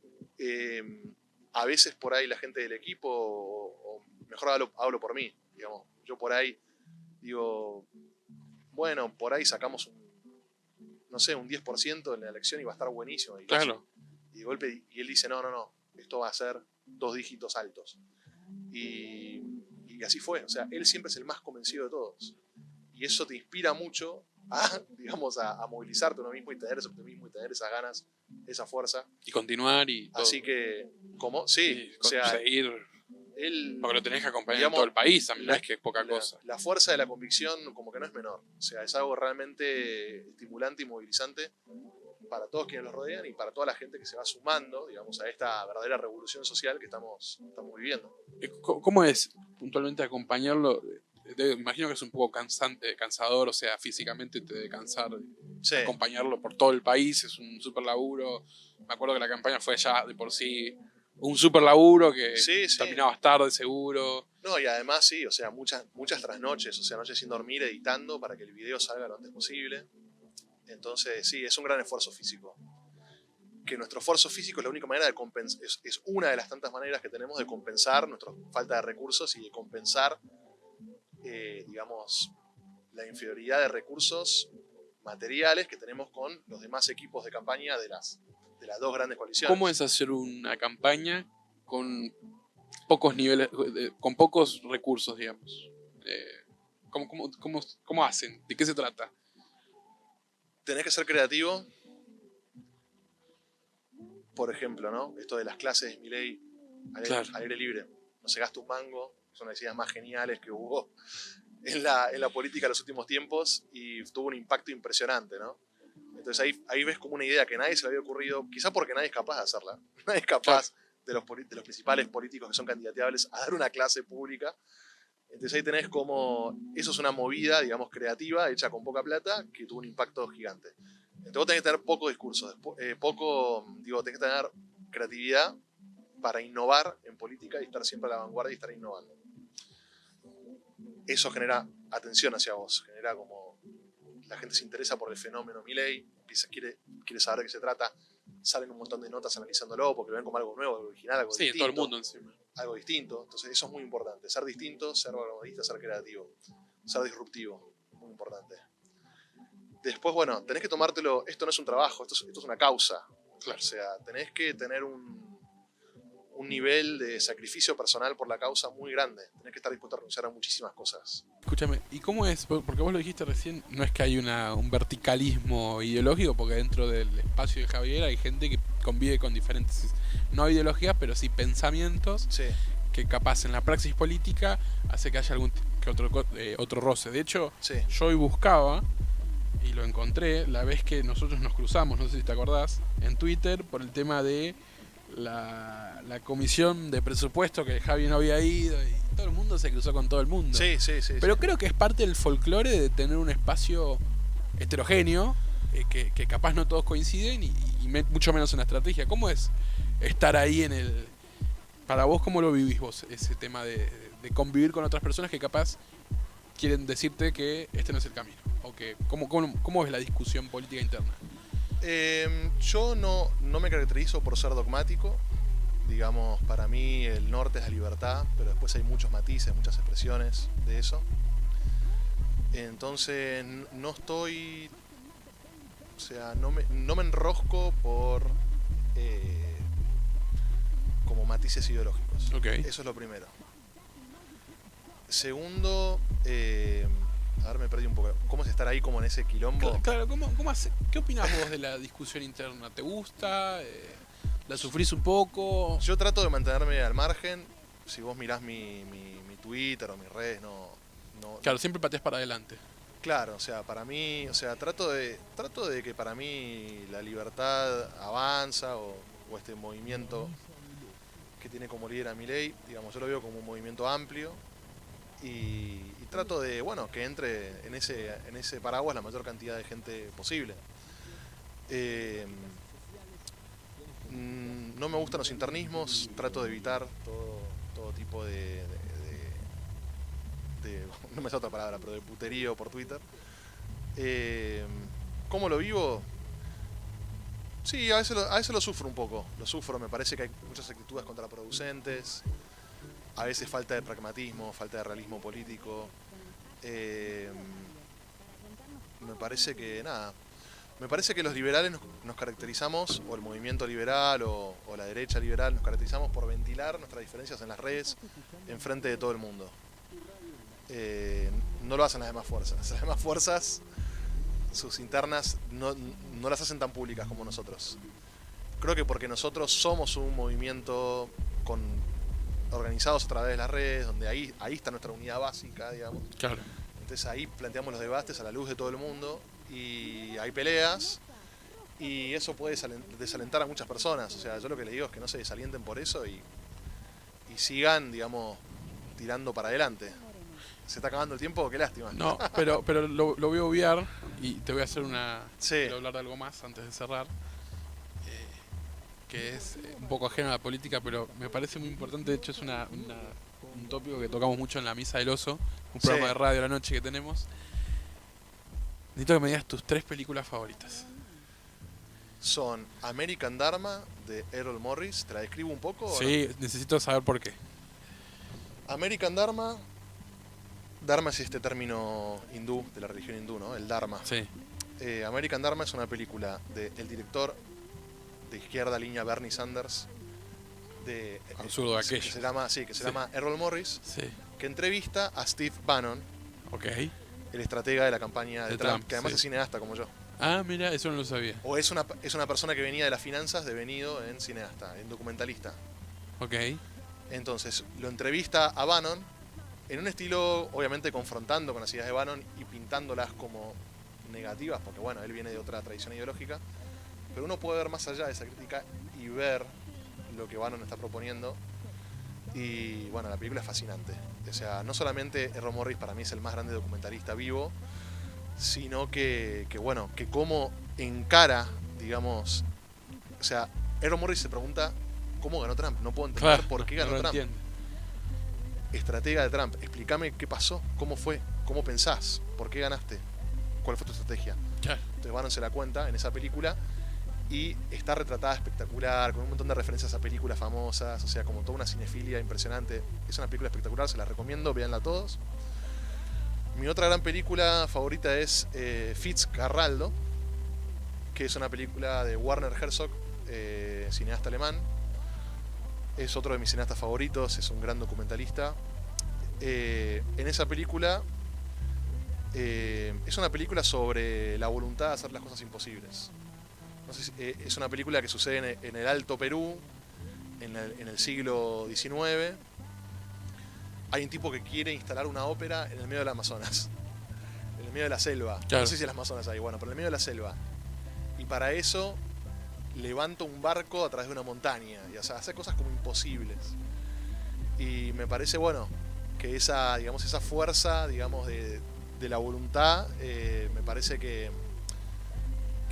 a veces por ahí la gente del equipo, o mejor hablo por mí, digamos, yo por ahí digo, bueno, por ahí sacamos un 10% en la elección y va a estar buenísimo. Y claro. Y de golpe, y él dice, no, esto va a ser 2 dígitos altos. Y así fue. O sea, él siempre es el más convencido de todos. Y eso te inspira mucho a movilizarte uno mismo y tener ese optimismo y tener esas ganas, esa fuerza. Y continuar y todo. Así que, ¿cómo? Sí, o sea, seguir. Porque lo tenés que acompañar, digamos, en todo el país, también no es que es poca cosa. La fuerza de la convicción como que no es menor. O sea, es algo realmente estimulante y movilizante para todos quienes los rodean y para toda la gente que se va sumando, digamos, a esta verdadera revolución social que estamos viviendo. ¿Cómo es puntualmente acompañarlo? Imagino que es un poco cansador, o sea, físicamente te debe cansar acompañarlo por todo el país, es un súper laburo. Me acuerdo que la campaña fue ya de por sí un súper laburo que terminabas tarde seguro. No, y además sí, o sea, muchas trasnoches, o sea, noches sin dormir editando para que el video salga lo antes posible. Entonces sí, es un gran esfuerzo físico. Que nuestro esfuerzo físico es la única manera de compensar, es una de las tantas maneras que tenemos de compensar nuestra falta de recursos y de compensar, digamos, la inferioridad de recursos materiales que tenemos con los demás equipos de campaña de las 2 grandes coaliciones. ¿Cómo es hacer una campaña con pocos niveles, con pocos recursos, digamos? ¿Cómo hacen? ¿De qué se trata? Tenés que ser creativo. Por ejemplo, ¿no? Esto de las clases de Milei al aire libre. No se gasta un mango. Son las ideas más geniales que hubo en la política en los últimos tiempos y tuvo un impacto impresionante, ¿no? Entonces ahí ves como una idea que nadie se le había ocurrido, quizá porque nadie es capaz de hacerla. Nadie es capaz de los principales políticos que son candidateables a dar una clase pública. Entonces ahí tenés como, eso es una movida, digamos, creativa, hecha con poca plata, que tuvo un impacto gigante. Entonces vos tenés que tener poco discurso, tenés que tener creatividad para innovar en política y estar siempre a la vanguardia y estar innovando. Eso genera atención hacia vos, genera como la gente se interesa por el fenómeno Milei, quiere saber de qué se trata, salen un montón de notas analizándolo porque lo ven como algo nuevo, algo original, algo distinto. Sí, todo el mundo encima. Algo distinto, entonces eso es muy importante, ser distinto, ser vanguardista, ser creativo, ser disruptivo, muy importante. Después, bueno, tenés que tomártelo, esto no es un trabajo, esto es una causa. Claro. O sea, tenés que tener un nivel de sacrificio personal por la causa muy grande. Tenés que estar dispuesto a renunciar a muchísimas cosas. Escúchame, ¿y cómo es? Porque vos lo dijiste recién, no es que hay un verticalismo ideológico, porque dentro del espacio de Javier hay gente que convive con diferentes, no ideologías, pero sí pensamientos, Sí. que capaz en la praxis política hace que haya algún que otro roce. De hecho, Sí. yo hoy buscaba y lo encontré la vez que nosotros nos cruzamos, no sé si te acordás, en Twitter por el tema de la comisión de presupuesto, que Javi no había ido y todo el mundo se cruzó con todo el mundo. Sí. Pero creo que es parte del folclore de tener un espacio heterogéneo, que capaz no todos coinciden y mucho menos en la estrategia. ¿Cómo es estar ahí en el... Para vos, ¿cómo lo vivís vos? Ese tema de convivir con otras personas que capaz quieren decirte que este no es el camino. O que, ¿cómo es la discusión política interna? Yo no me caracterizo por ser dogmático. Digamos, para mí el norte es la libertad, pero después hay muchos matices, muchas expresiones de eso. Entonces no estoy... O sea, no me enrosco por... como matices ideológicos. Okay. Eso es lo primero. Segundo, a ver, me perdí un poco. ¿Cómo es estar ahí como en ese quilombo? Claro, ¿qué opinás vos de la discusión interna? ¿Te gusta? ¿La sufrís un poco? Yo trato de mantenerme al margen. Si vos mirás mi Twitter o mis redes, no... Claro, siempre pateás para adelante. Claro, o sea, para mí, o sea, trato de que para mí la libertad avanza o este movimiento que tiene como líder a Milei, digamos, yo lo veo como un movimiento amplio y trato de, bueno, que entre en ese paraguas la mayor cantidad de gente posible. No me gustan los internismos, trato de evitar todo tipo de no me sale otra palabra, pero de puterío por Twitter. ¿Cómo lo vivo? Sí, a veces lo sufro un poco. Lo sufro, me parece que hay muchas actitudes contraproducentes. A veces falta de pragmatismo, falta de realismo político. Me parece que, me parece que los liberales nos caracterizamos, o el movimiento liberal o la derecha liberal, nos caracterizamos por ventilar nuestras diferencias en las redes en frente de todo el mundo. No lo hacen las demás fuerzas. Las demás fuerzas, sus internas, no las hacen tan públicas como nosotros. Creo que porque nosotros somos un movimiento organizados a través de las redes, donde ahí está nuestra unidad básica, digamos. Claro. Entonces ahí planteamos los debates a la luz de todo el mundo y hay peleas y eso puede desalentar a muchas personas. O sea, yo lo que les digo es que no se desalienten por eso y sigan, digamos, tirando para adelante. Se está acabando el tiempo, qué lástima. No, pero lo voy a obviar y te voy a hacer Sí. Quiero hablar de algo más antes de cerrar, que es un poco ajeno a la política, pero me parece muy importante. De hecho, es un tópico que tocamos mucho en La Misa del Oso, un programa de radio a la noche que tenemos. Necesito que me digas tus 3 películas favoritas. Son American Dharma, de Errol Morris. ¿Te la describo un poco? Sí, no? Necesito saber por qué. American Dharma. Dharma es este término hindú, de la religión hindú, ¿no? El Dharma. Sí. American Dharma es una película del director de izquierda línea Bernie Sanders. Absurdo aquello. Que se llama Errol Morris. Sí. Que entrevista a Steve Bannon, Ok. el estratega de la campaña de Trump, que además sí. es cineasta como yo. Ah, mira, eso no lo sabía. O es una persona que venía de las finanzas, devenido en cineasta, en documentalista. Ok. Entonces, lo entrevista a Bannon en un estilo, obviamente, confrontando con las ideas de Bannon y pintándolas como negativas, porque bueno, él viene de otra tradición ideológica, pero uno puede ver más allá de esa crítica y ver lo que Bannon está proponiendo. Y bueno, la película es fascinante. O sea, no solamente Errol Morris para mí es el más grande documentalista vivo, sino que bueno, que cómo encara, digamos, o sea, Errol Morris se pregunta cómo ganó Trump. No puedo entender por qué ganó Trump. Estratega de Trump, explícame qué pasó, cómo fue, cómo pensás, por qué ganaste, cuál fue tu estrategia. Entonces Bannon se la cuenta en esa película y está retratada espectacular, con un montón de referencias a películas famosas, o sea, como toda una cinefilia impresionante. Es una película espectacular, se la recomiendo, véanla todos. Mi otra gran película favorita es Fitzcarraldo, que es una película de Werner Herzog, cineasta alemán. Es otro de mis cineastas favoritos, es un gran documentalista. En esa película es una película sobre la voluntad de hacer las cosas imposibles. No sé si, es una película que sucede en el Alto Perú, en el siglo XIX. Hay un tipo que quiere instalar una ópera en el medio del Amazonas, en el medio de la selva. No sé si en el Amazonas hay, bueno, pero en el medio de la selva. Y para eso levanta un barco a través de una montaña, y, o sea, hace cosas como imposibles. Y me parece, bueno, que esa, digamos, esa fuerza, digamos, de la voluntad, me parece que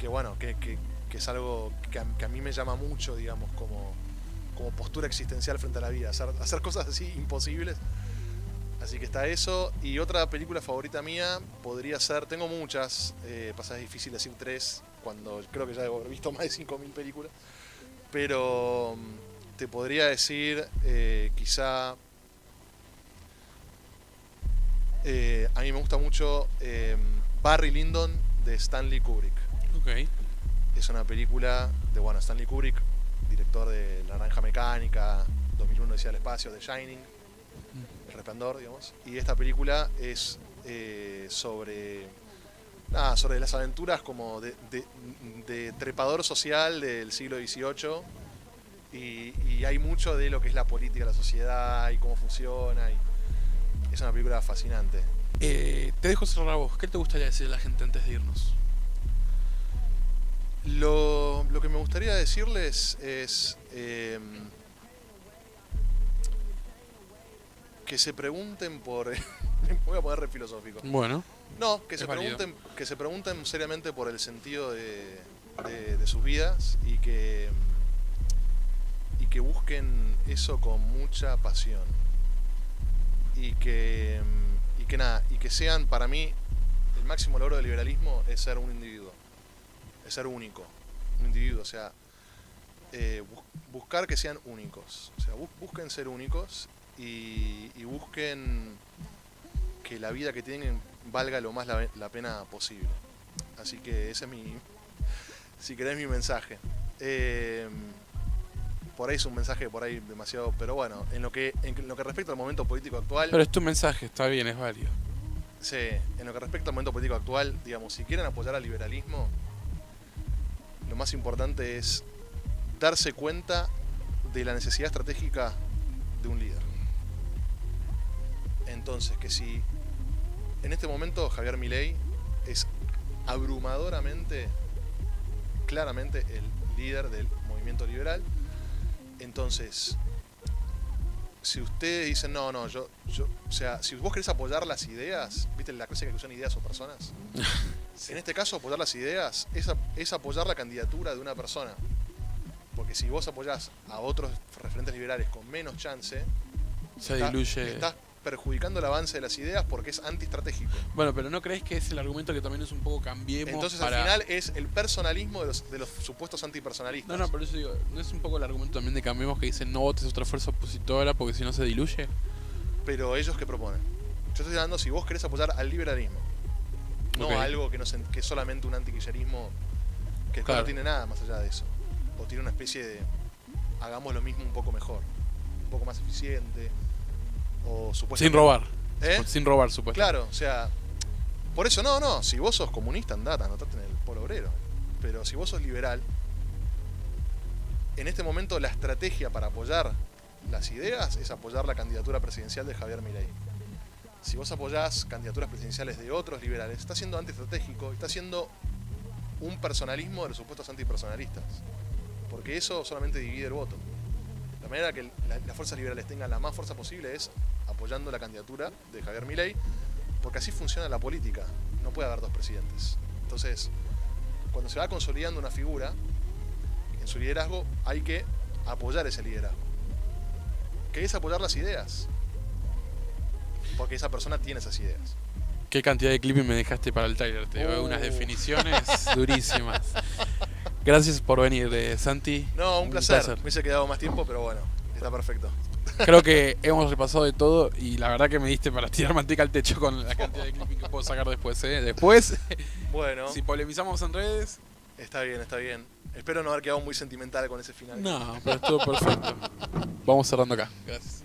bueno, que es algo que a mí me llama mucho, digamos, como postura existencial frente a la vida, hacer cosas así imposibles. Así que está eso. Y otra película favorita mía podría ser, tengo muchas, pasa es difícil decir 3 cuando creo que ya he visto más de 5.000 películas, pero te podría decir quizá a mí me gusta mucho Barry Lyndon de Stanley Kubrick. Okay. Es una película de, bueno, Stanley Kubrick, director de La Naranja Mecánica, 2001 Odisea del Espacio, The Shining, El Resplandor, digamos. Y esta película es sobre las aventuras como de trepador social del siglo XVIII. Y hay mucho de lo que es la política, la sociedad y cómo funciona. Y es una película fascinante. Te dejo cerrar a vos. ¿Qué te gustaría decir a la gente antes de irnos? Lo que me gustaría decirles es que se pregunten por... me voy a poner re filosófico. Bueno. No, que se pregunten seriamente por el sentido de sus vidas y que busquen eso con mucha pasión. Y que sean, para mí, el máximo logro del liberalismo es ser un individuo. Es ser único, un individuo, o sea, buscar que sean únicos, o sea, busquen ser únicos y busquen que la vida que tienen valga lo más la pena posible. Así que ese es si querés, mi mensaje. Por ahí es un mensaje por ahí demasiado, pero bueno, en lo que respecta al momento político actual... Pero es tu mensaje, está bien, es válido. Sí, en lo que respecta al momento político actual, digamos, si quieren apoyar al liberalismo, lo más importante es darse cuenta de la necesidad estratégica de un líder. Entonces, que si en este momento Javier Milei es abrumadoramente, claramente el líder del movimiento liberal, entonces, si ustedes dicen, no, yo, o sea, si vos querés apoyar las ideas, ¿viste la clase que usan ideas o personas? Sí. En este caso, apoyar las ideas es apoyar la candidatura de una persona. Porque si vos apoyás a otros referentes liberales con menos chance, se diluye. Estás perjudicando el avance de las ideas porque es antiestratégico. Bueno, pero ¿no crees que es el argumento que también es un poco cambiemos? Entonces al final es el personalismo de los supuestos antipersonalistas. No, por eso digo, ¿no es un poco el argumento también de cambiemos que dicen no votes otra fuerza opositora porque si no se diluye? Pero ellos ¿qué proponen? Yo estoy hablando si vos querés apoyar al liberalismo, no a algo que es solamente un antiquillerismo que no tiene nada más allá de eso. O tiene una especie de hagamos lo mismo un poco mejor, un poco más eficiente. O supuestamente, sin robar. Sin robar, supuestamente. Claro, o sea, por eso no, si vos sos comunista, andate, anotate en el Polo Obrero. Pero si vos sos liberal, en este momento la estrategia para apoyar las ideas es apoyar la candidatura presidencial de Javier Milei. Si vos apoyás candidaturas presidenciales de otros liberales, está siendo antiestratégico, está siendo un personalismo de los supuestos antipersonalistas. Porque eso solamente divide el voto. La manera que las fuerzas liberales tengan la más fuerza posible es apoyando la candidatura de Javier Milei, porque así funciona la política. No puede haber dos presidentes. Entonces, cuando se va consolidando una figura, en su liderazgo hay que apoyar ese liderazgo. Que es apoyar las ideas. Porque esa persona tiene esas ideas. Qué cantidad de clipping me dejaste para el trailer. Te doy unas definiciones durísimas. Gracias por venir, Santi. No, un placer. Me hubiese quedado más tiempo, pero bueno, está perfecto. Creo que hemos repasado de todo y la verdad que me diste para tirar manteca al techo con la cantidad de clipping que puedo sacar después. Después, bueno, si polemizamos en redes... Está bien, está bien. Espero no haber quedado muy sentimental con ese final. No, pero estuvo perfecto. Vamos cerrando acá. Gracias.